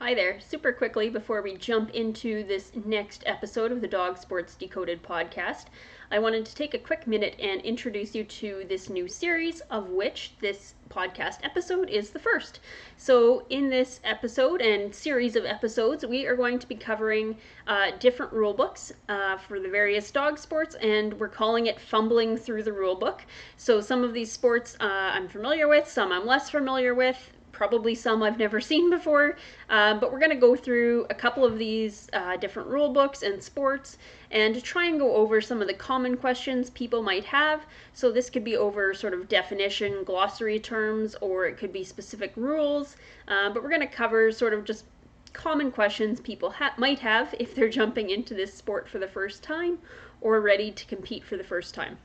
Hi there. Super quickly, before we jump into this next episode of the Dog Sports Decoded podcast, I wanted to take a quick minute and introduce you to this new series, of which this podcast episode is the first. So in this episode and series of episodes, we are going to be covering different rule books for the various dog sports, and we're calling it Fumbling Through the Rule Book. So some of these sports I'm familiar with, some I'm less familiar with, probably some I've never seen before, but we're going to go through a couple of these different rule books and sports and try and go over some of the common questions people might have. So this could be over sort of definition, glossary terms, or it could be specific rules, but we're going to cover sort of just common questions people might have if they're jumping into this sport for the first time or ready to compete for the first time.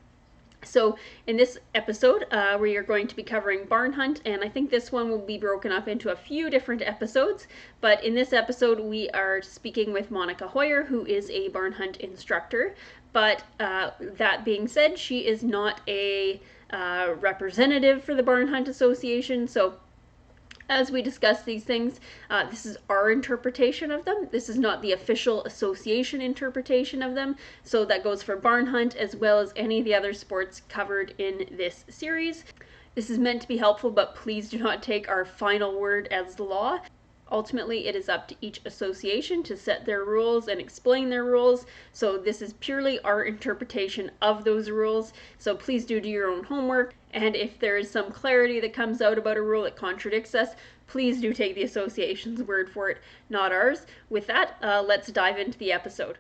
So in this episode, we are going to be covering barn hunt, and I think this one will be broken up into a few different episodes, but in this episode we are speaking with Monika Hoyer, who is a barn hunt instructor, but that being said, she is not a representative for the Barn Hunt Association, so as we discuss these things, this is our interpretation of them. This is not the official association interpretation of them. So that goes for barn hunt as well as any of the other sports covered in this series. This is meant to be helpful, but please do not take our final word as law. Ultimately, it is up to each association to set their rules and explain their rules. So this is purely our interpretation of those rules. So please do your own homework. And if there is some clarity that comes out about a rule that contradicts us, please do take the association's word for it, not ours. With that, let's dive into the episode.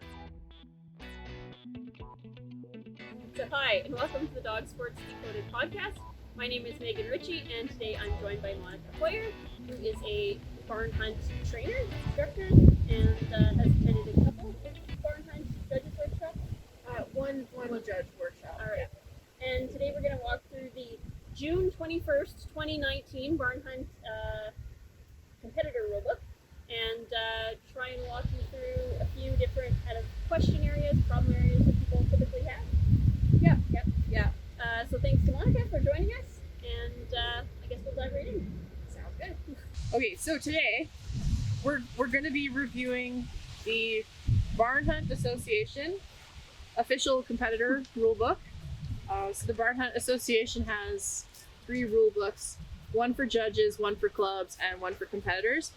So hi, and welcome to the Dog Sports Decoded podcast. My name is Megan Ritchie, and today I'm joined by Monika Hoyer, who is a barn hunt trainer, instructor, and has attended a couple of barn hunt judges workshops. One judge workshop. All right. And today we're going to walk through the June 21st, 2019 barn hunt competitor rulebook, and try and walk you through a few different kind of question areas, problem areas that people typically have. Yeah. So thanks to Monika for joining us, and I guess we'll dive right in. Sounds good. Okay, so today we're going to be reviewing the Barn Hunt Association official competitor rulebook. So the Barn Hunt Association has 3 rule books, one for judges, one for clubs, and one for competitors.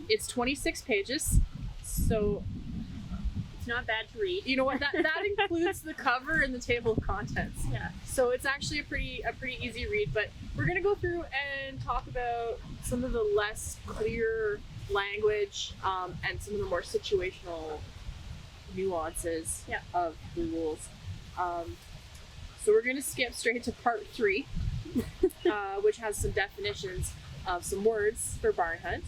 It's 26 pages, so it's not bad to read. You know what? That includes the cover and the table of contents. Yeah. So it's actually a pretty easy read. But we're gonna go through and talk about some of the less clear language and some of the more situational nuances of the rules. So we're gonna skip straight to part 3, which has some definitions of some words for barn hunt.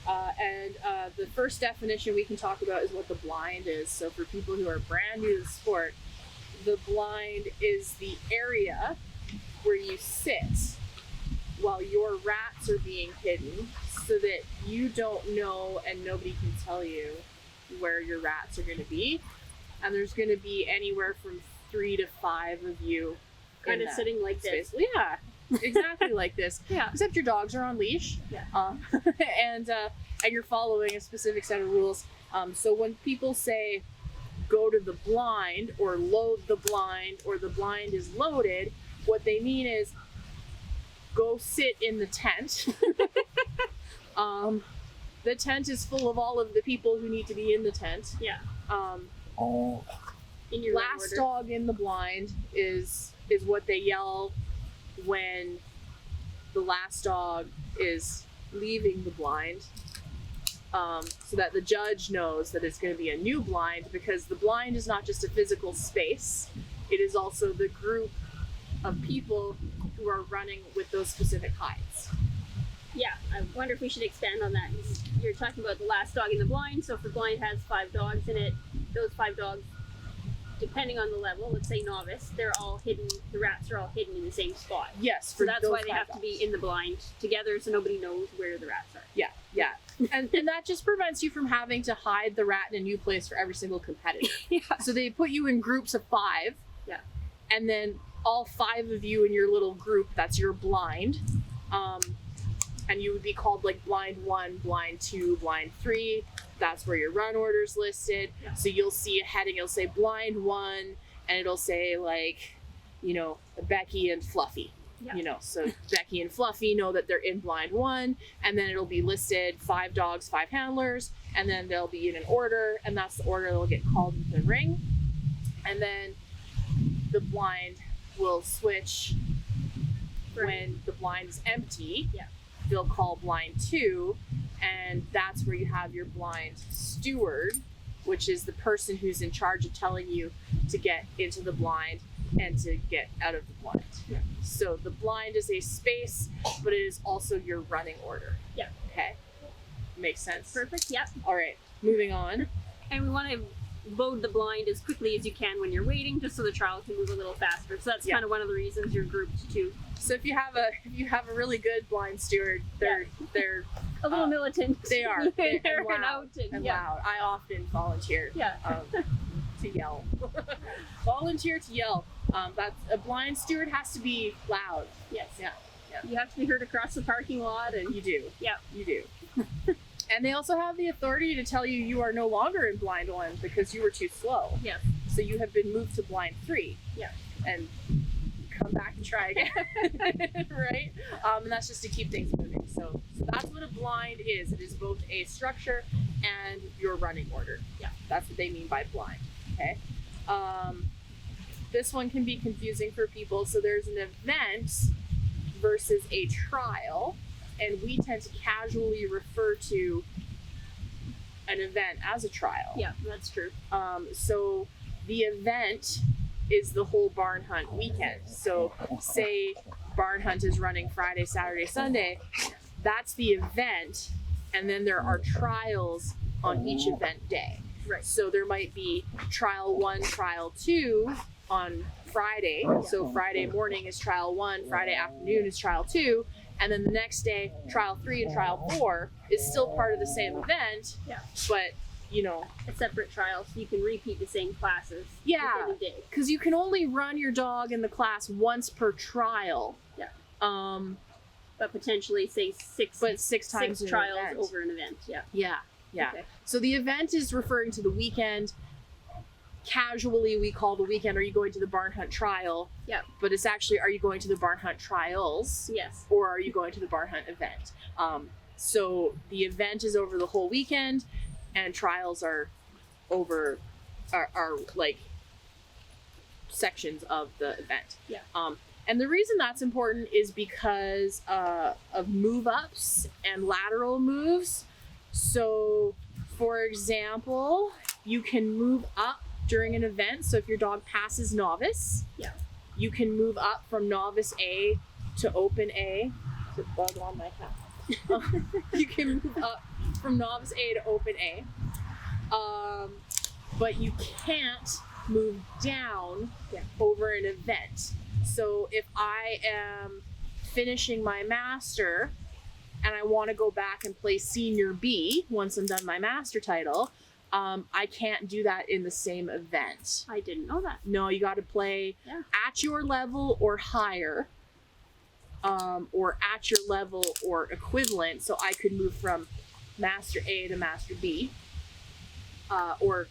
And the first definition we can talk about is what the blind is. So for people who are brand new to the sport, the blind is the area where you sit while your rats are being hidden so that you don't know and nobody can tell you where your rats are going to be. And there's going to be anywhere from 3 to 5 of you kind of sitting like space. This. Yeah. Exactly like this. Yeah. Except your dogs are on leash. Yeah. And you're following a specific set of rules. So when people say go to the blind or load the blind or the blind is loaded, what they mean is go sit in the tent. The tent is full of all of the people who need to be in the tent. Yeah. In your last dog in the blind is what they yell when the last dog is leaving the blind, so that the judge knows that it's going to be a new blind, because the blind is not just a physical space, it is also the group of people who are running with those specific hides. Yeah, I wonder if we should expand on that. You're talking about the last dog in the blind, so if the blind has 5 dogs in it, those 5 dogs, depending on the level, let's say novice, they're all hidden, the rats are all hidden in the same spot. Yes. So that's why they have to be in the blind together so nobody knows where the rats are. Yeah. And that just prevents you from having to hide the rat in a new place for every single competitor. Yeah. So they put you in groups of 5. Yeah. And then all 5 of you in your little group, that's your blind. and you would be called like blind 1, blind 2, blind 3. That's where your run order's listed. Yeah. So you'll see a heading, it'll say blind 1, and it'll say like, you know, Becky and Fluffy. Yeah. You know, so Becky and Fluffy know that they're in blind 1, and then it'll be listed 5 dogs, 5 handlers, and then they'll be in an order, and that's the order they'll get called into the ring. And then the blind will switch when the blind is empty. Yeah. They'll call blind 2, and that's where you have your blind steward, which is the person who's in charge of telling you to get into the blind and to get out of the blind. Yeah. So the blind is a space, but it is also your running order. Yeah. Okay. Makes sense? Perfect. Yep. All right. Moving on. And we want to load the blind as quickly as you can when you're waiting, just so the trial can move a little faster. So that's kind of one of the reasons you're grouped too. So if you have a really good blind steward, they're a little militant. They are. They're and loud. out and Loud. I often volunteer. Yeah. To yell. Volunteer to yell. That's a blind steward has to be loud. Yes. Yeah. You have to be heard across the parking lot, and You do. Yeah. You do. And they also have the authority to tell you you are no longer in blind 1 because you were too slow. Yes. So you have been moved to blind 3. Yeah. And come back and try again. Right? And that's just to keep things moving. So that's what a blind is. It is both a structure and your running order. Yeah. That's what they mean by blind. Okay. This one can be confusing for people. So there's an event versus a trial, and we tend to casually refer to an event as a trial. Yeah, that's true. So the event is the whole barn hunt weekend. So say barn hunt is running Friday, Saturday, Sunday, that's the event, and then there are trials on each event day. Right. So there might be trial 1, trial 2 on Friday. So Friday morning is trial 1, Friday afternoon is trial 2, and then the next day, trial 3 and trial 4 is still part of the same event. Yeah. But, you know, A separate trial, so you can repeat the same classes Yeah. within a day. because you can only run your dog in the class once per trial. Yeah. But But potentially, say six times in an trials event. over an event. Yeah. Yeah. Okay. So the event is referring to the weekend. Casually, we call the weekend, are you going to the barn hunt trial? Yeah. But it's actually, are you going to the barn hunt trials? Yes. Or are you going to the barn hunt event? So the event is over the whole weekend, and trials are over, are like sections of the event. Yeah. And the reason that's important is because of move ups and lateral moves. So, for example, you can move up during an event. So if your dog passes novice, you can move up from novice A to open A. There's a bug on my hat. You can move up from novice A to open A. But you can't move down over an event. So if I am finishing my master and I want to go back and play senior B once I'm done my master title, I can't do that in the same event. I didn't know that. No, you got to play at your level or higher, or at your level or equivalent. So I could move from master A to master B, or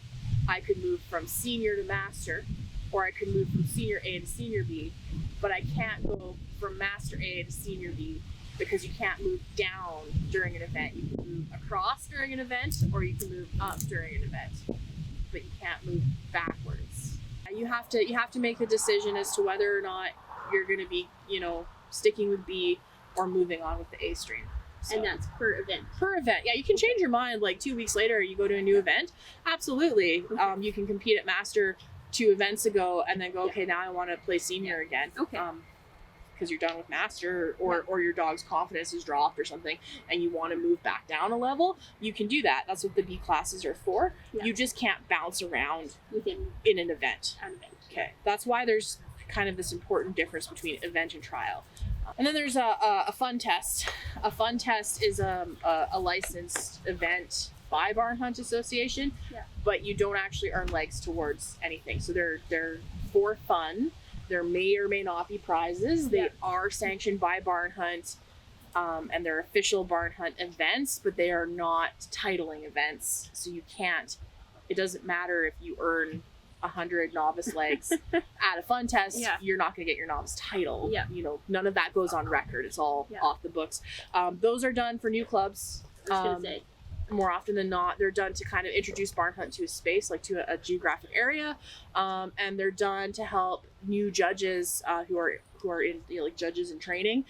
I could move from senior to master, or I could move from senior A to senior B, but I can't go from master A to senior B because you can't move down during an event. You can move across during an event, or you can move up during an event, but you can't move backwards. You have to make the decision as to whether or not you're going to be, sticking with B or moving on with the A stream. So, And that's per event. per event. Yeah, you can change your mind like 2 weeks later, you go to a new event. Absolutely. Okay. You can compete at master 2 events ago and then go, okay, now I want to play senior again. Okay. Because you're done with master, or your dog's confidence is dropped or something, and you want to move back down a level, you can do that. That's what the B classes are for. Yeah. You just can't bounce around Within in an event. an event. Okay, that's why there's kind of this important difference between event and trial. And then there's a fun test. A fun test is a licensed event by Barn Hunt Association, but you don't actually earn legs towards anything. So they're for fun. There may or may not be prizes. They are sanctioned by Barn Hunt. and they're official barn hunt events, but they are not titling events. So it doesn't matter if you earn 100 novice legs at a fun test, you're not going to get your novice title. None of that goes on record. It's all off the books. Those are done for new clubs. More often than not, they're done to kind of introduce barn hunt to a space, like to a geographic area, and they're done to help new judges who are in like judges in training.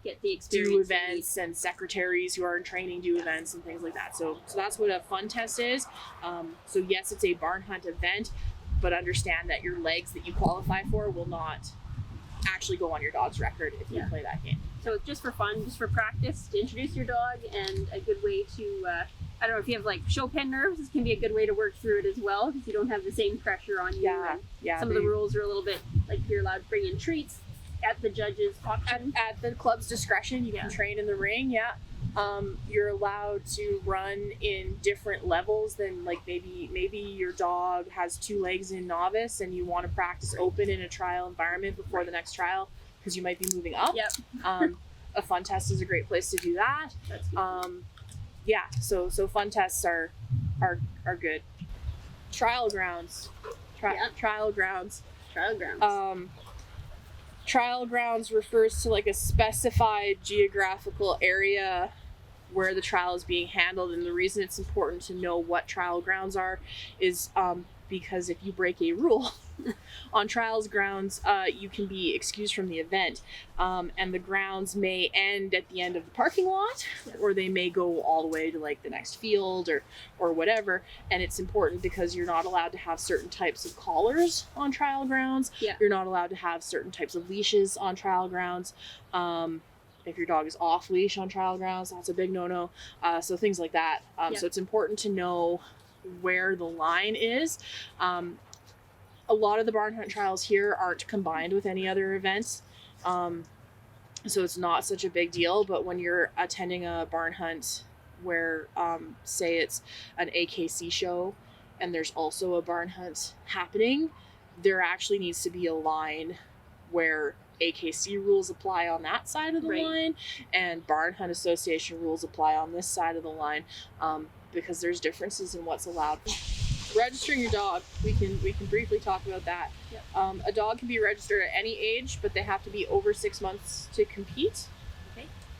Get the experience. Do events, and secretaries who are in training do events and things like that. So that's what a fun test is. So yes, it's a barn hunt event, but understand that your legs that you qualify for will not actually go on your dog's record if you play that game. So it's just for fun, just for practice, to introduce your dog, and a good way to, I don't know, if you have like show pen nerves, this can be a good way to work through it as well, because you don't have the same pressure on you. Some of the rules are a little bit, like you're allowed to bring in treats at the judge's option. At the club's discretion, you can train in the ring, you're allowed to run in different levels than, like, maybe your dog has 2 legs in novice and you want to practice open in a trial environment before the next trial because you might be moving up. A fun test is a great place to do that. So fun tests are good. Trial grounds. Trial grounds. Trial grounds refers to like a specified geographical area where the trial is being handled, and the reason it's important to know what trial grounds are is because if you break a rule on trials grounds, you can be excused from the event, and the grounds may end at the end of the parking lot, or they may go all the way to like the next field or whatever. And it's important because you're not allowed to have certain types of collars on trial grounds. You're not allowed to have certain types of leashes on trial grounds. If your dog is off leash on trial grounds, that's a big no-no. So things like that. So it's important to know where the line is. A lot of the barn hunt trials here aren't combined with any other events, so it's not such a big deal. But when you're attending a barn hunt where say it's an AKC show and there's also a barn hunt happening, there actually needs to be a line where AKC rules apply on that side of the line and Barn Hunt Association rules apply on this side of the line, because there's differences in what's allowed. Registering your dog, we can briefly talk about that. A dog can be registered at any age, but they have to be over 6 months to compete.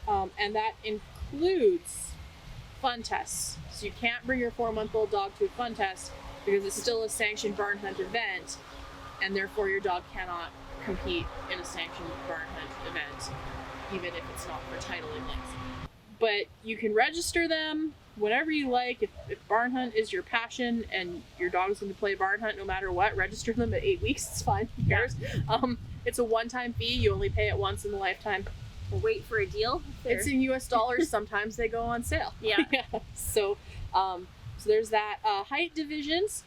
And that includes fun tests. So you can't bring your 4-month-old dog to a fun test because it's still a sanctioned barn hunt event, and therefore your dog cannot compete in a sanctioned barn hunt event, even if it's not for titling legs. But you can register them whenever you like. If barn hunt is your passion and your dog is going to play barn hunt no matter what, register them at 8 weeks. It's fine. Who cares? It's a one-time fee. You only pay it once in a lifetime. We'll wait for a deal. It's in US dollars. Sometimes they go on sale. So there's that. Height divisions,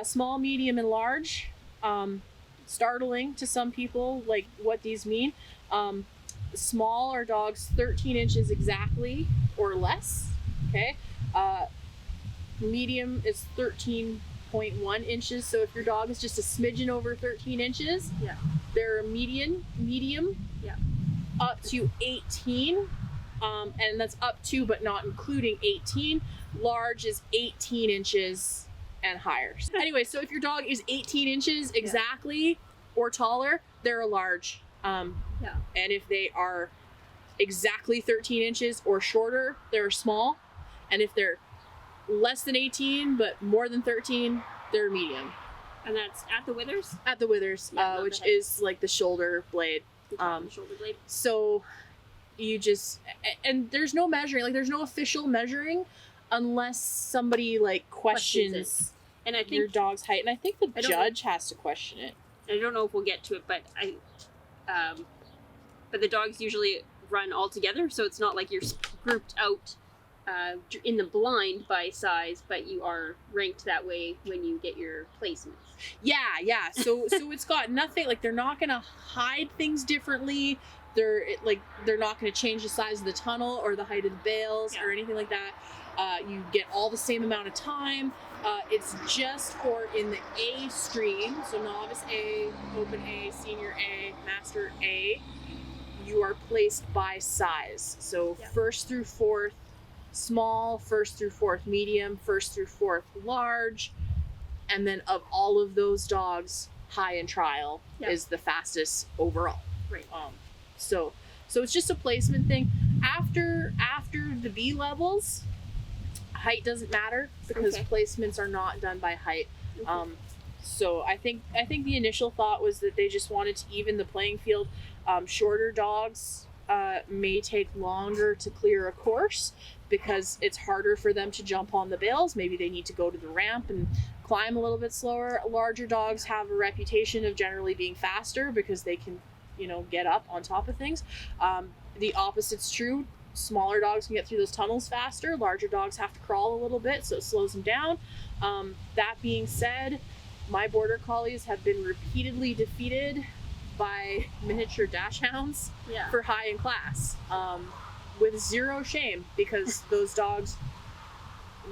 small, medium, and large. Startling to some people, like what these mean. Small are dogs 13 inches exactly or less. Medium is 13.1 inches. So if your dog is just a smidgen over 13 inches, they're medium, up to 18. And that's up to, but not including 18. Large is 18 inches and higher. Anyway, so if your dog is 18 inches exactly or taller, they're a large. And if they are exactly 13 inches or shorter, they're small. And if they're less than 18 but more than 13, they're medium. And that's at the withers? At the withers, which is like the shoulder blade. Shoulder blade. So you just, and there's no measuring, like there's no official measuring unless somebody like questions and I think your dog's height. And I think the judge has to question it. I don't know if we'll get to it, but but the dogs usually run all together, so it's not like you're grouped out in the blind by size, but you are ranked that way when you get your placements. So it's got nothing, like they're not gonna hide things differently. They're not gonna change the size of the tunnel or the height of the bales or anything like that. You get all the same amount of time. It's just for in the A stream, so novice A, open A, senior A, master A, you are placed by size. So first through fourth, small, first through fourth, medium, first through fourth, large, and then of all of those dogs, high in trial is the fastest overall. Right. So it's just a placement thing. After the B levels, height doesn't matter because placements are not done by height. So I think the initial thought was that they just wanted to even the playing field. Shorter dogs may take longer to clear a course because it's harder for them to jump on the bales. Maybe they need to go to the ramp and climb a little bit slower. Larger dogs have a reputation of generally being faster because they can, get up on top of things. The opposite's true. Smaller dogs can get through those tunnels faster. Larger dogs have to crawl a little bit, so it slows them down. That being said, my border collies have been repeatedly defeated by miniature dachshunds for high in class, with zero shame, because those dogs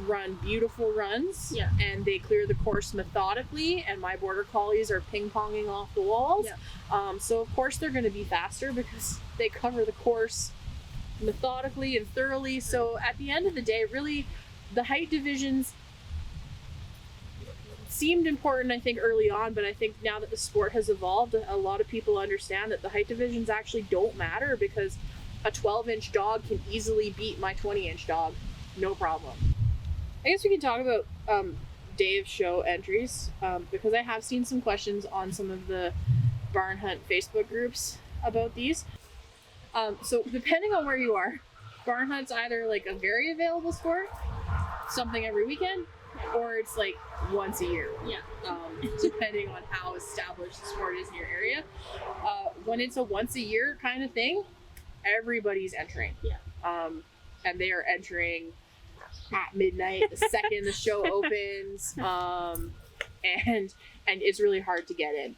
run beautiful runs and they clear the course methodically, and my border collies are ping-ponging off the walls. So of course they're going to be faster because they cover the course methodically and thoroughly. So at the end of the day, really, the height divisions seemed important, I think, early on, but I think now that the sport has evolved, a lot of people understand that the height divisions actually don't matter, because a 12-inch dog can easily beat my 20-inch dog, no problem. I guess we can talk about day of show entries, because I have seen some questions on some of the barn hunt Facebook groups about these. So depending on where you are, barn hunt's either like a very available sport, something every weekend, or it's like once a year. Depending on how established the sport is in your area. When it's a once a year kind of thing, everybody's entering. And they are entering at midnight, the second the show opens, and it's really hard to get in.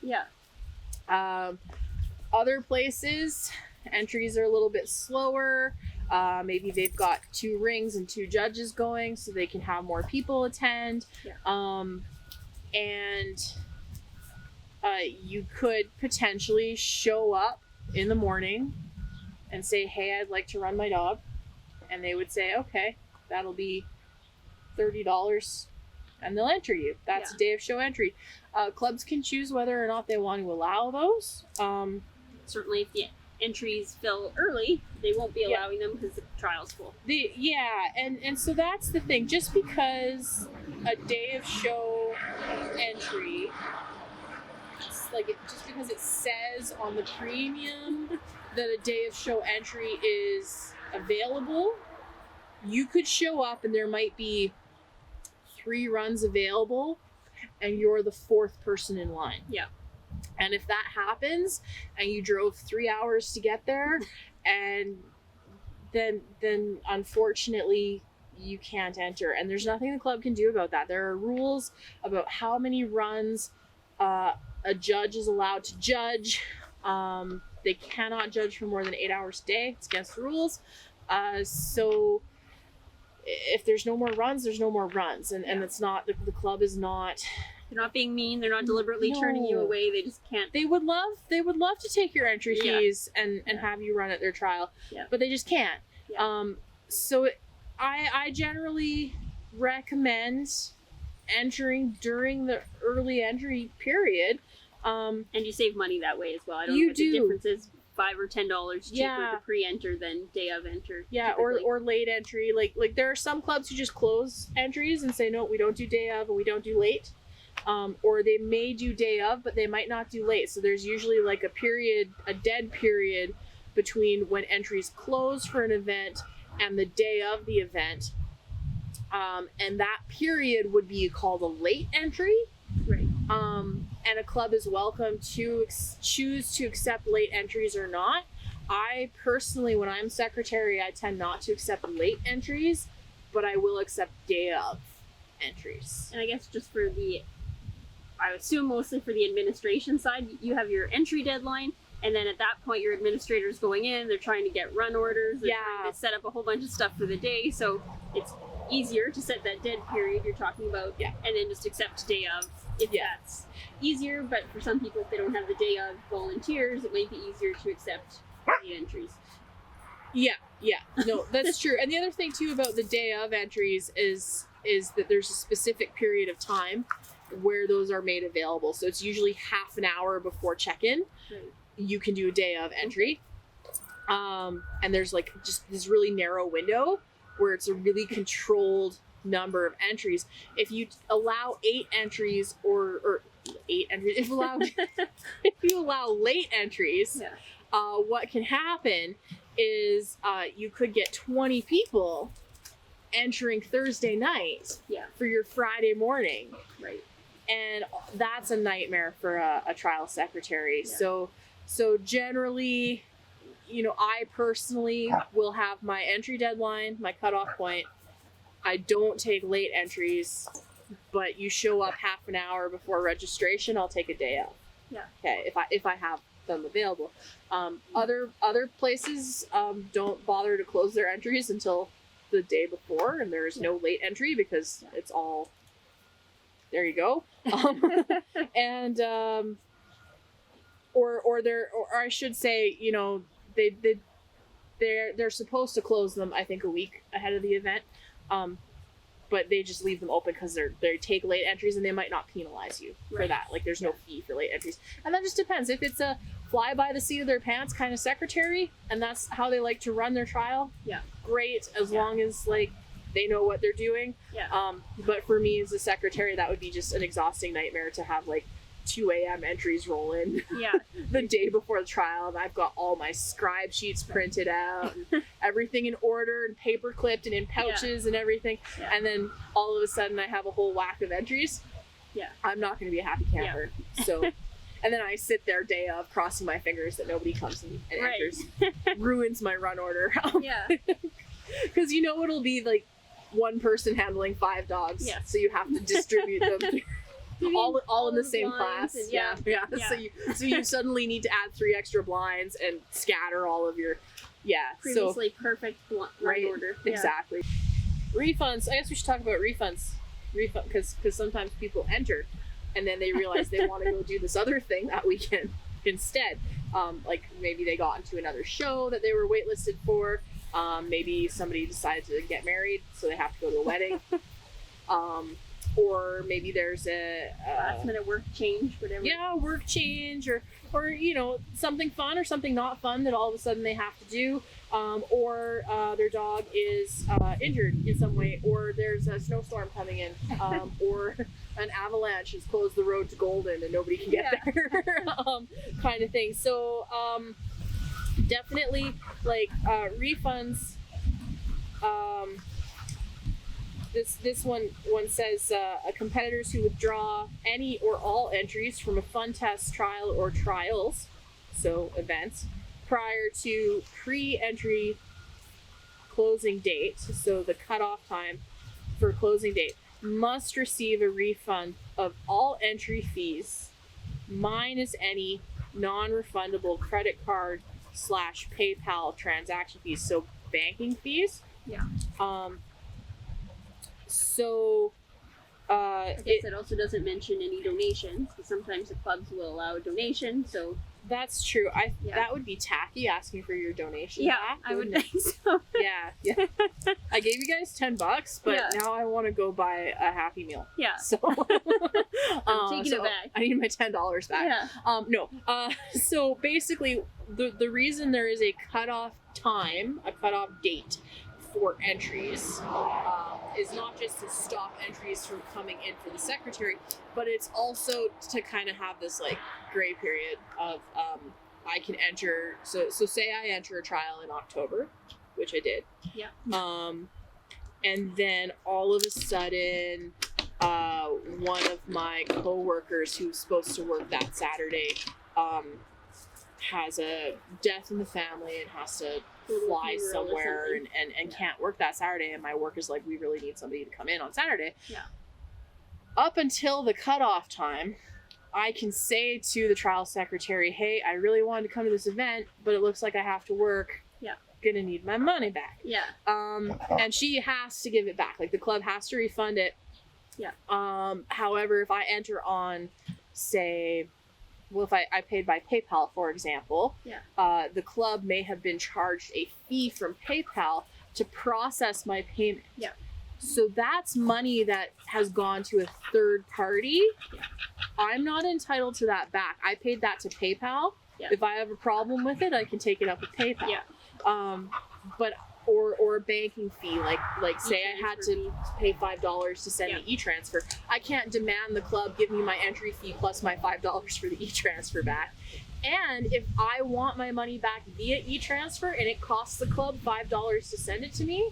Other places, entries are a little bit slower. Maybe they've got 2 rings and 2 judges going, so they can have more people attend. And you could potentially show up in the morning and say, hey, I'd like to run my dog. And they would say, okay, that'll be $30, and they'll enter you. That's a day of show entry. Clubs can choose whether or not they want to allow those. Certainly if the entries fill early, they won't be allowing them because the trial's full. And so that's the thing. Just because a day of show entry, just because it says on the premium that a day of show entry is available, you could show up and there might be 3 runs available and you're the 4th person in line. And if that happens and you drove 3 hours to get there, and then unfortunately you can't enter, and there's nothing the club can do about that. There are rules about how many runs a judge is allowed to judge. They cannot judge for more than 8 hours a day. It's against the rules. So if there's no more runs, there's no more runs, and it's not, the club is not. They're not being mean. They're not deliberately turning you away. They just can't. They would love to take your entry fees and have you run at their trial, but they just can't. So I generally recommend entering during the early entry period. And you save money that way as well. I don't know what the difference is. $5 or $10 cheaper to pre-enter than day of enter. Or late entry. Like there are some clubs who just close entries and say, no, we don't do day of and we don't do late. Or they may do day of, but they might not do late. So there's usually like a dead period between when entries close for an event and the day of the event. And that period would be called a late entry. Right. And a club is welcome to choose to accept late entries or not. I personally, when I'm secretary, I tend not to accept late entries, but I will accept day of entries. And I guess just for I assume mostly for the administration side, you have your entry deadline, and then at that point your administrator's going in, they're trying to get run orders, they're trying to set up a whole bunch of stuff for the day, so it's easier to set that dead period you're talking about, and then just accept day of if that's easier. But for some people, if they don't have the day of volunteers, it might be easier to accept the entries. Yeah, no, that's true. And the other thing too about the day of entries is that there's a specific period of time where those are made available. So it's usually half an hour before check-in. Right. You can do a day of entry. And there's like just this really narrow window where it's a really controlled number of entries. If you allow 8 entries or 8 entries, if you allow late entries, what can happen is you could get 20 people entering Thursday night for your Friday morning. Right. And that's a nightmare for a trial secretary. Yeah. So generally, you know, I personally will have my entry deadline, my cutoff point. I don't take late entries, but you show up half an hour before registration, I'll take a day off. Yeah. Okay, if I have them available. Other places don't bother to close their entries until the day before, and there's no late entry because it's all there you go. And or I should say, you know, they're supposed to close them, I think, a week ahead of the event, but they just leave them open because they take late entries and they might not penalize you for that. Like there's no fee for late entries, and that just depends. If it's a fly by the seat of their pants kind of secretary and that's how they like to run their trial, great, as long as like they know what they're doing. But for me as a secretary, that would be just an exhausting nightmare to have like 2 a.m. entries roll in the day before the trial, and I've got all my scribe sheets printed out and everything in order and paper clipped and in pouches and everything, and then all of a sudden I have a whole whack of entries. I'm not going to be a happy camper. So and then I sit there day of crossing my fingers that nobody comes and enters. Ruins my run order. Because you know it'll be like one person handling 5 dogs, so you have to distribute them all in the same class. So you suddenly need to add 3 extra blinds and scatter all of your previously perfect run order. Exactly. Refunds. I guess we should talk about refunds. Because sometimes people enter and then they realize they want to go do this other thing that weekend instead. Like maybe they got into another show that they were waitlisted for. Maybe somebody decided to get married, so they have to go to a wedding. Or maybe there's a last minute work change, whatever. Yeah, work change, or you know, something fun or something not fun that all of a sudden they have to do. Or their dog is injured in some way, or there's a snowstorm coming in, or an avalanche has closed the road to Golden and nobody can get there, kind of thing. So definitely refunds. This one says competitors who withdraw any or all entries from a fun test, trial, or trials, so events, prior to pre-entry closing date, so the cutoff time for closing date, must receive a refund of all entry fees minus any non-refundable credit card / PayPal transaction fees, so banking fees. So I guess it also doesn't mention any donations, because sometimes the clubs will allow a donation, so that's true. That would be tacky, asking for your donation back. I would think so. Yeah. I gave you guys $10, but now I want to go buy a Happy Meal. So I'm taking it back. I need my $10 back. No. So basically, the reason there is a cutoff time, a cutoff date for entries, is not just to stop entries from coming in for the secretary, but it's also to kind of have this like gray period of I can enter. So say I enter a trial in October, which I did. And then all of a sudden, one of my co-workers who's supposed to work that Saturday has a death in the family and has to fly somewhere and can't work that Saturday, and my work is like, we really need somebody to come in on Saturday. Up until the cutoff time, I can say to the trial secretary, hey, I really wanted to come to this event, but it looks like I have to work. Gonna need my money back. And she has to give it back. Like the club has to refund it. However, if I enter on, say, well, if I paid by PayPal, for example, the club may have been charged a fee from PayPal to process my payment. Yeah. So that's money that has gone to a third party. Yeah. I'm not entitled to that back. I paid that to PayPal. Yeah. If I have a problem with it, I can take it up with PayPal. Yeah. But or a banking fee, like say I had to pay $5 to send the e-transfer. I can't demand the club give me my entry fee plus my $5 for the e-transfer back. And if I want my money back via e-transfer and it costs the club $5 to send it to me,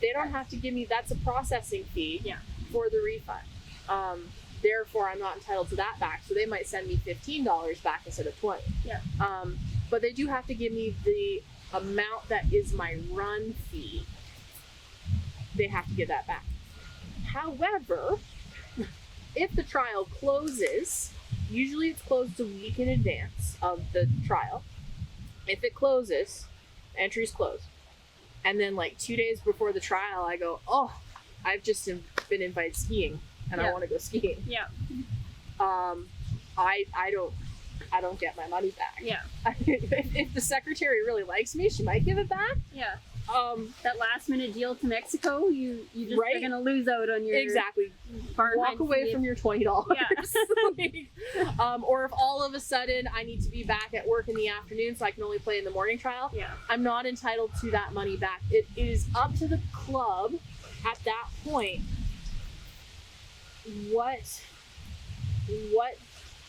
they don't have to give me, that's a processing fee for the refund. Therefore, I'm not entitled to that back. So they might send me $15 back instead of $20. Yeah. But they do have to give me the amount that is my run fee. They have to give that back. However, if the trial closes, usually it's closed a week in advance of the trial. If it closes, entry's closed. And then like 2 days before the trial, I go, oh, I've just been invited skiing and I want to go skiing. Yeah. I don't get my money back. Yeah. If the secretary really likes me, she might give it back. Yeah. That last minute deal to Mexico, you just are gonna lose out on your walk away from your $20. Yeah. Or if all of a sudden I need to be back at work in the afternoon so I can only play in the morning trial, I'm not entitled to that money back. It is up to the club at that point what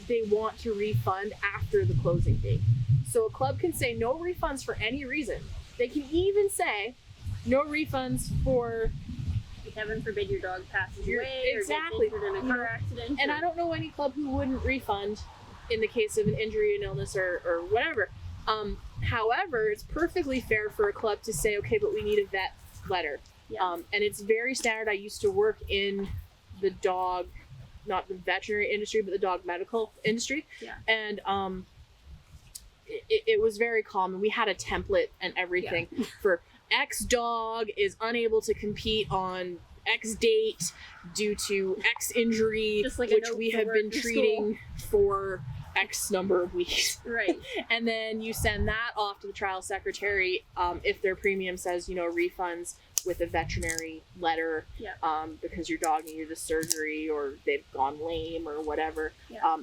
they want to refund after the closing date. So a club can say no refunds for any reason. They can even say no refunds for, heaven forbid, your dog passes away or gets injured in a car accident. And I don't know any club who wouldn't refund in the case of an injury, an illness, or whatever. However, it's perfectly fair for a club to say, okay, but we need a vet letter. Yeah. And it's very standard. I used to work in the dog, not the veterinary industry, but the dog medical industry. Yeah. And it was very common. We had a template and everything for X dog is unable to compete on X date due to X injury, which we have been treating for X number of weeks. Right. And then you send that off to the trial secretary if their premium says, refunds with a veterinary letter because your dog needed a surgery or they've gone lame or whatever. Yeah.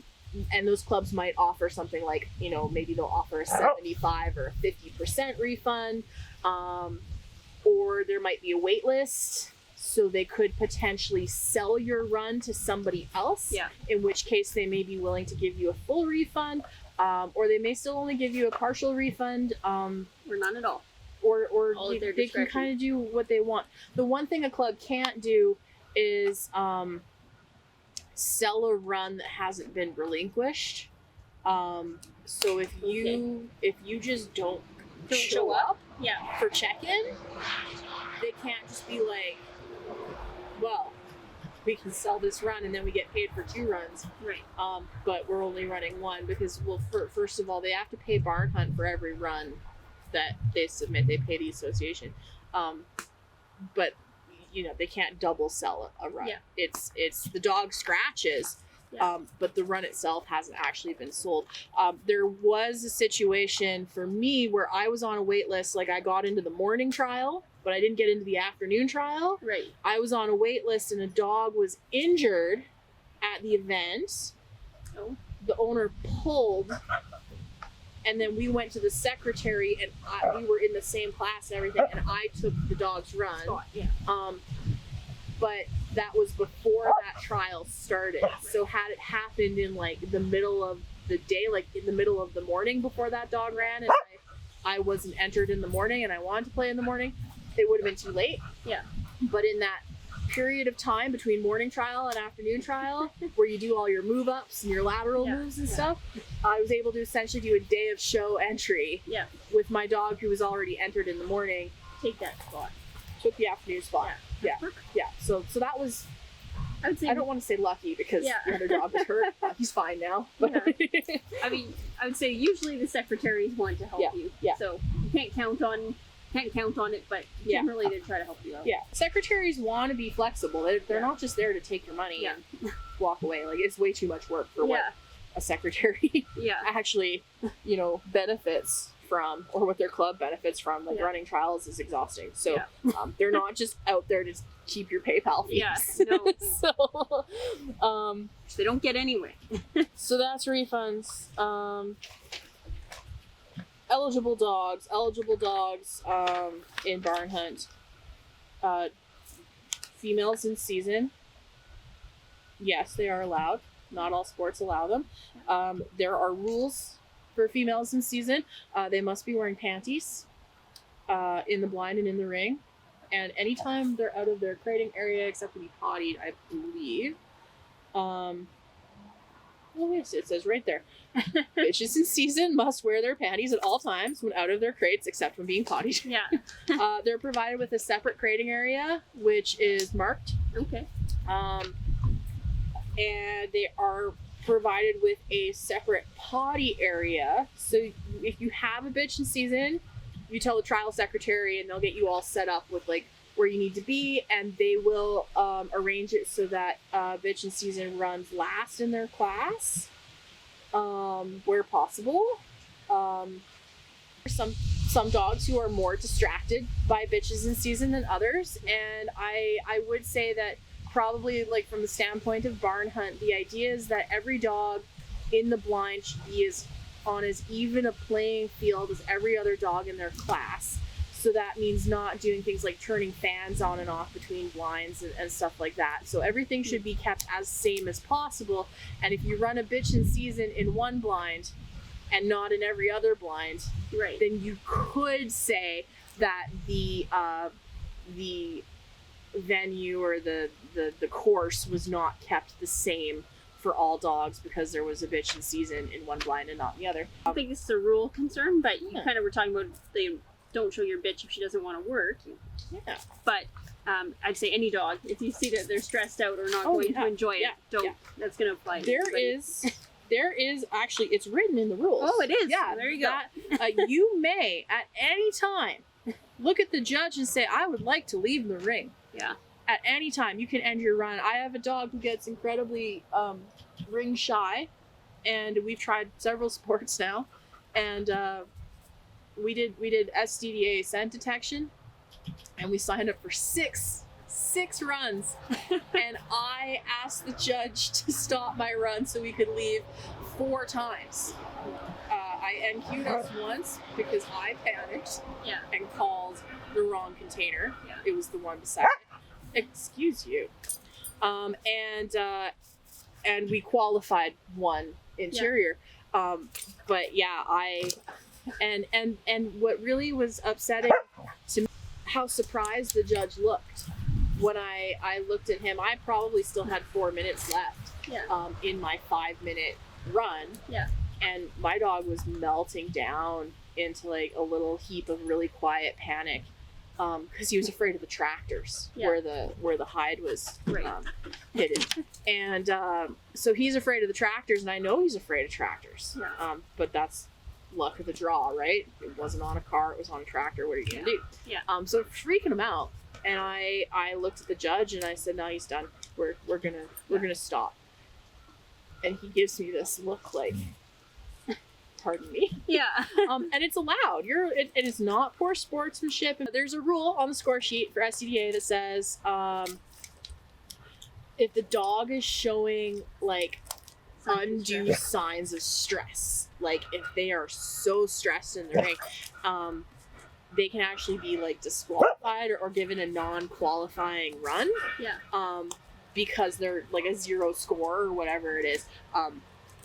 And those clubs might offer something like, maybe they'll offer a 75 or a 50% refund, or there might be a wait list. So they could potentially sell your run to somebody else, in which case they may be willing to give you a full refund, or they may still only give you a partial refund, or none at all. Or they can kind of do what they want. The one thing a club can't do is sell a run that hasn't been relinquished. So if you just don't show up for check-in, they can't just be like, well, we can sell this run and then we get paid for 2 runs. Right. But we're only running 1 because, well, first of all, they have to pay barn hunt for every run that they submit. They pay the association. But they can't double sell a run. Yeah. It's the dog scratches, but the run itself hasn't actually been sold. There was a situation for me where I was on a wait list. Like, I got into the morning trial, but I didn't get into the afternoon trial. Right. I was on a wait list and a dog was injured at the event. Oh. The owner pulled, and then we went to the secretary and we were in the same class and everything, and I took the dog's run. But that was before that trial started. So had it happened in like the middle of the day, like in the middle of the morning before that dog ran, and I wasn't entered in the morning and I wanted to play in the morning, it would have been too late. Yeah. But in that period of time between morning trial and afternoon trial, where you do all your move ups and your lateral moves and stuff, I was able to essentially do a day of show entry with my dog who was already entered in the morning. Take that spot. Took the afternoon spot. Yeah. Perfect. Yeah. So that was, I would say, I don't want to say lucky because the other dog was hurt. He's fine now. But I mean, I would say usually the secretaries want to help you. Yeah. So you can't count on it, but generally they try to help you out. Yeah. Secretaries want to be flexible. They're not just there to take your money and walk away. Like, it's way too much work for what a secretary Yeah. actually, benefits from, or what their club benefits from. Like running trials is exhausting. So they're not just out there to keep your PayPal fees. Yeah, no. So, They don't get anyway. so that's refunds. Eligible dogs in barn hunt. Females in season. Yes, they are allowed. Not all sports allow them. There are rules for females in season. They must be wearing panties in the blind and in the ring. And anytime they're out of their crating area, except to be pottied, I believe. Yes, it says right there. Bitches in season must wear their panties at all times when out of their crates, except when being pottied. Yeah. They're provided with a separate crating area, which is marked. Okay. And they are provided with a separate potty area. So if you have a bitch in season, you tell the trial secretary and they'll get you all set up with like where you need to be, and they will arrange it so that bitch in season runs last in their class where possible. Some dogs who are more distracted by bitches in season than others, and I would say that probably, like, from the standpoint of barn hunt, the idea is that every dog in the blind should be on as even a playing field as every other dog in their class. So that means not doing things like turning fans on and off between blinds and stuff like that. So everything should be kept as same as possible. And if you run a bitch in season in one blind and not in every other blind, Right. then you could say that the venue or the course was not kept the same for all dogs because there was a bitch in season in one blind and not in the other. I think this is a rule concern, but you kind of were talking about they don't show your bitch if she doesn't want to work. Yeah. But I'd say any dog, if you see that they're stressed out or not going to enjoy it, don't. That's going to apply. There is actually, it's written in the rules. Oh, it is. Yeah, there you go. That, you may at any time look at the judge and say, I would like to leave the ring. Yeah. At any time, you can end your run. I have a dog who gets incredibly ring shy, and we've tried several sports now, and we did SDDA scent detection, and we signed up for six runs, and I asked the judge to stop my run so we could leave 4 times. I NQ'd us once because I panicked and called the wrong container. Yeah. It was the one beside it. Excuse you. And we qualified one interior. But yeah, and what really was upsetting to me, how surprised the judge looked when I looked at him. I probably still had 4 minutes left in my 5-minute run. Yeah. And my dog was melting down into like a little heap of really quiet panic because he was afraid of the tractors where the hide was hidden. And so he's afraid of the tractors, and I know he's afraid of tractors. But that's luck of the draw, right? It wasn't on a car, it was on a tractor. What are you gonna do? So freaking him out. And I looked at the judge and I said, no, he's done. We're gonna stop. And he gives me this look like, pardon me. Yeah. And it's allowed. It is not poor sportsmanship. There's a rule on the score sheet for SCDA that says if the dog is showing like undue signs of stress, like if they are so stressed in the ring, they can actually be like disqualified or given a non-qualifying run. Because they're like a 0 score or whatever it is.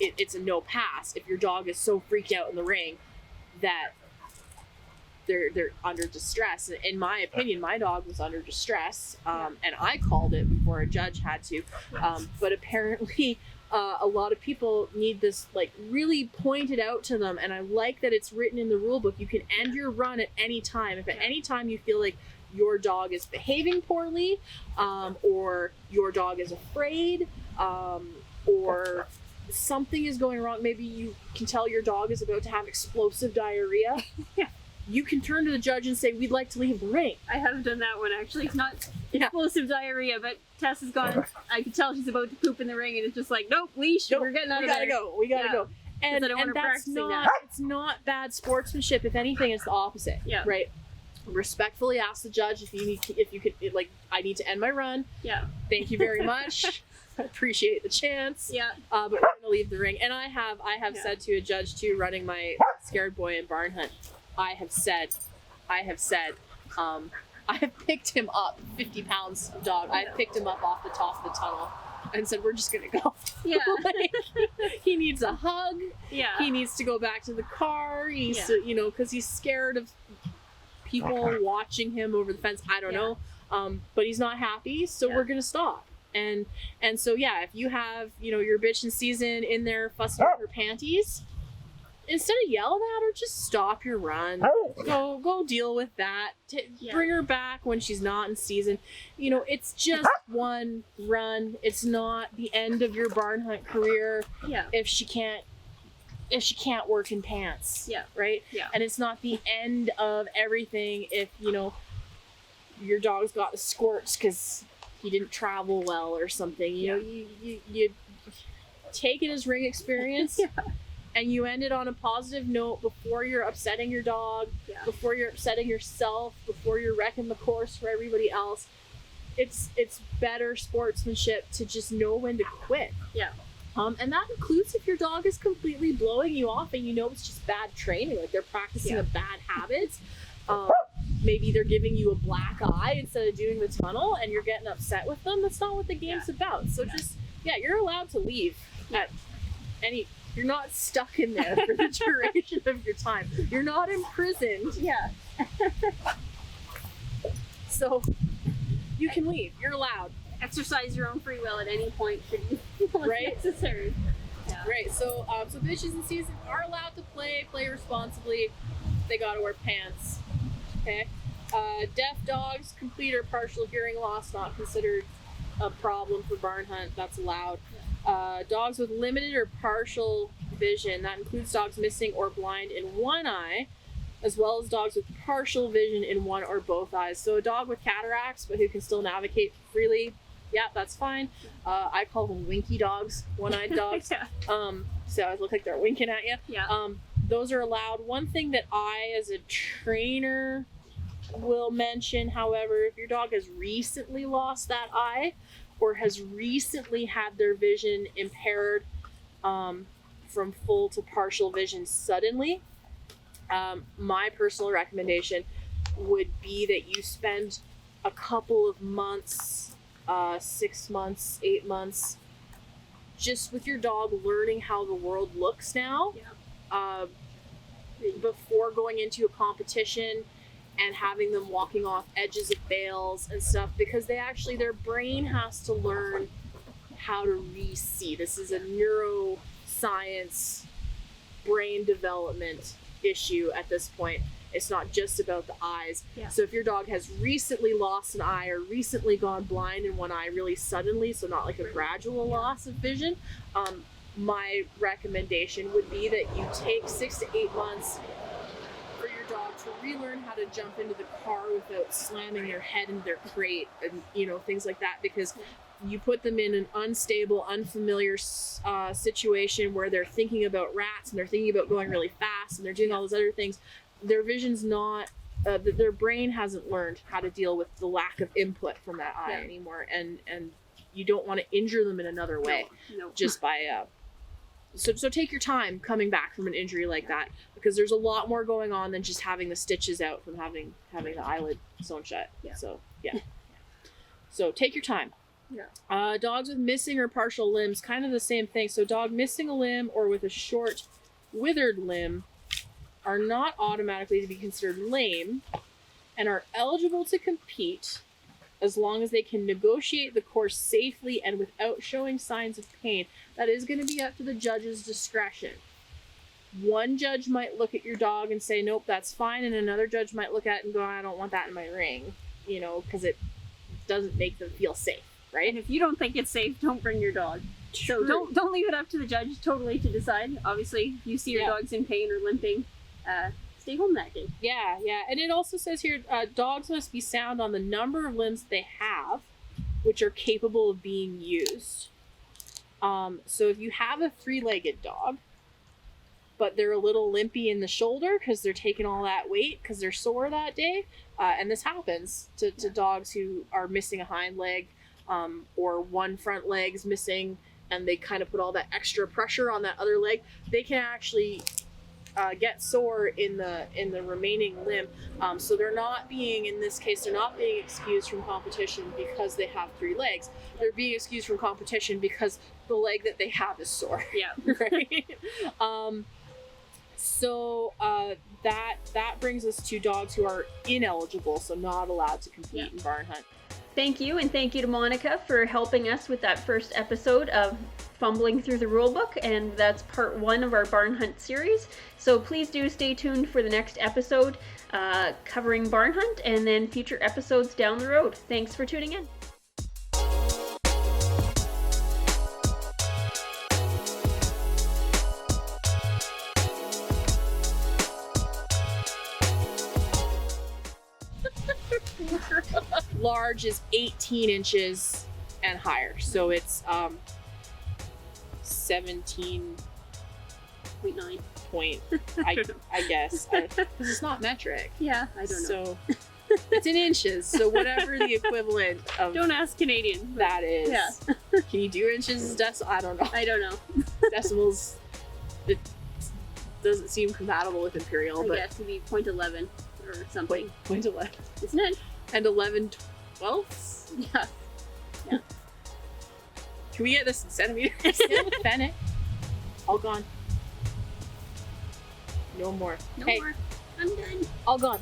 It's a no pass if your dog is so freaked out in the ring that they're under distress. In my opinion, my dog was under distress, and I called it before a judge had to. But apparently, a lot of people need this like really pointed out to them, and I like that it's written in the rule book. You can end your run at any time. If at any time you feel like your dog is behaving poorly, or your dog is afraid, or something is going wrong. Maybe you can tell your dog is about to have explosive diarrhea. you can turn to the judge and say, we'd like to leave the ring. I have done that one actually. It's not explosive diarrhea, but Tess has gone. I can tell she's about to poop in the ring, and it's just like, nope, leash. Nope, we're getting out of there. We gotta go. And that's not, it's not bad sportsmanship. If anything, it's the opposite. Yeah. Right. Respectfully ask the judge if you could, like, I need to end my run. Yeah. Thank you very much. I appreciate the chance. Yeah. But we're gonna leave the ring. And I have said to a judge too, running my Scared Boy in Barn Hunt, I have said, I have picked him up, 50 pounds of dog. I have picked him up off the top of the tunnel and said, we're just gonna go. Yeah. Like, he needs a hug. Yeah. He needs to go back to the car. He needs to, you know, because he's scared of people watching him over the fence. I don't know. But he's not happy, so we're gonna stop. And so if you have, you know, your bitch in season in there fussing with her panties, instead of yelling at her, just stop your run. Go deal with that. Bring her back when she's not in season. You know, it's just one run. It's not the end of your barn hunt career. Yeah. If she can't work in pants. Yeah. Right? Yeah. And it's not the end of everything if, you know, your dog's got the squirts because he didn't travel well or something. You know, you take it as ring experience. And you end it on a positive note before you're upsetting your dog, before you're upsetting yourself, before you're wrecking the course for everybody else. It's better sportsmanship to just know when to quit. Yeah. And that includes if your dog is completely blowing you off and you know it's just bad training, like they're practicing a bad habit. Maybe they're giving you a black eye instead of doing the tunnel and you're getting upset with them. That's not what the game's about. So just, you're allowed to leave at any... You're not stuck in there for the duration of your time. You're not imprisoned. Yeah. So you can leave. You're allowed. Exercise your own free will at any point should you feel it's necessary. Yeah. Right. So bitches in season are allowed to play responsibly. They gotta wear pants. Okay. Deaf dogs, complete or partial hearing loss, not considered a problem for barn hunt. That's allowed. Dogs with limited or partial vision, that includes dogs missing or blind in one eye, as well as dogs with partial vision in one or both eyes. So a dog with cataracts, but who can still navigate freely, that's fine. I call them winky dogs, one-eyed dogs. So it look like they're winking at you. Yeah. Those are allowed. One thing that I, as a trainer, will mention, however, if your dog has recently lost that eye, or has recently had their vision impaired from full to partial vision suddenly, my personal recommendation would be that you spend a couple of months, 6 months, 8 months, just with your dog learning how the world looks now, before going into a competition and having them walking off edges of bales and stuff, because their brain has to learn how to re-see. This is a neuroscience brain development issue at this point. It's not just about the eyes. Yeah. So if your dog has recently lost an eye or recently gone blind in one eye really suddenly, so not like a gradual loss of vision, my recommendation would be that you take 6 to 8 months for your dog to relearn how to jump into the car without slamming their head into their crate and, you know, things like that, because you put them in an unstable, unfamiliar situation where they're thinking about rats and they're thinking about going really fast and they're doing all those other things. Their vision's not, their brain hasn't learned how to deal with the lack of input from that eye anymore, and you don't want to injure them in another way. No. Just by so take your time coming back from an injury like that, because there's a lot more going on than just having the stitches out from having the eyelid sewn shut. So take your time. Dogs with missing or partial limbs, kind of the same thing. So dog missing a limb or with a short withered limb are not automatically to be considered lame and are eligible to compete as long as they can negotiate the course safely and without showing signs of pain. That is going to be up to the judge's discretion. One judge might look at your dog and say, nope, that's fine. And another judge might look at it and go, I don't want that in my ring, you know, because it doesn't make them feel safe, right? And if you don't think it's safe, don't bring your dog. True. So don't leave it up to the judge totally to decide. Obviously, if you see your dog's in pain or limping, stay home that day. Yeah, and it also says here, dogs must be sound on the number of limbs they have, which are capable of being used. So if you have a 3-legged dog, but they're a little limpy in the shoulder because they're taking all that weight because they're sore that day, and this happens to dogs who are missing a hind leg, or one front leg's missing, and they kind of put all that extra pressure on that other leg, they can actually get sore in the remaining limb. So they're not being, in this case, they're not being excused from competition because they have 3 legs. They're being excused from competition because the leg that they have is sore. Yeah. Right? So that brings us to dogs who are ineligible, so not allowed to compete in barn hunt. Thank you, and thank you to Monika for helping us with that first episode of Fumbling Through the Rulebook, and that's part 1 of our barn hunt series. So please do stay tuned for the next episode covering barn hunt, and then future episodes down the road. Thanks for tuning in. Large is 18 inches and higher, so it's 17.9 point. I guess because it's not metric. Yeah, I don't know. So it's in inches. So whatever the equivalent of Don't ask Canadian. that is. Yeah. Can you do inches as decimals? I don't know. I don't know. Decimals. It doesn't seem compatible with imperial, I but guess it'd be 0.11 or something. point 11 Isn't it? and 11/12. Yeah. Yeah. Can we get this in centimeters? Bennett. All gone. No more. No Hey, more. I'm done. all gone.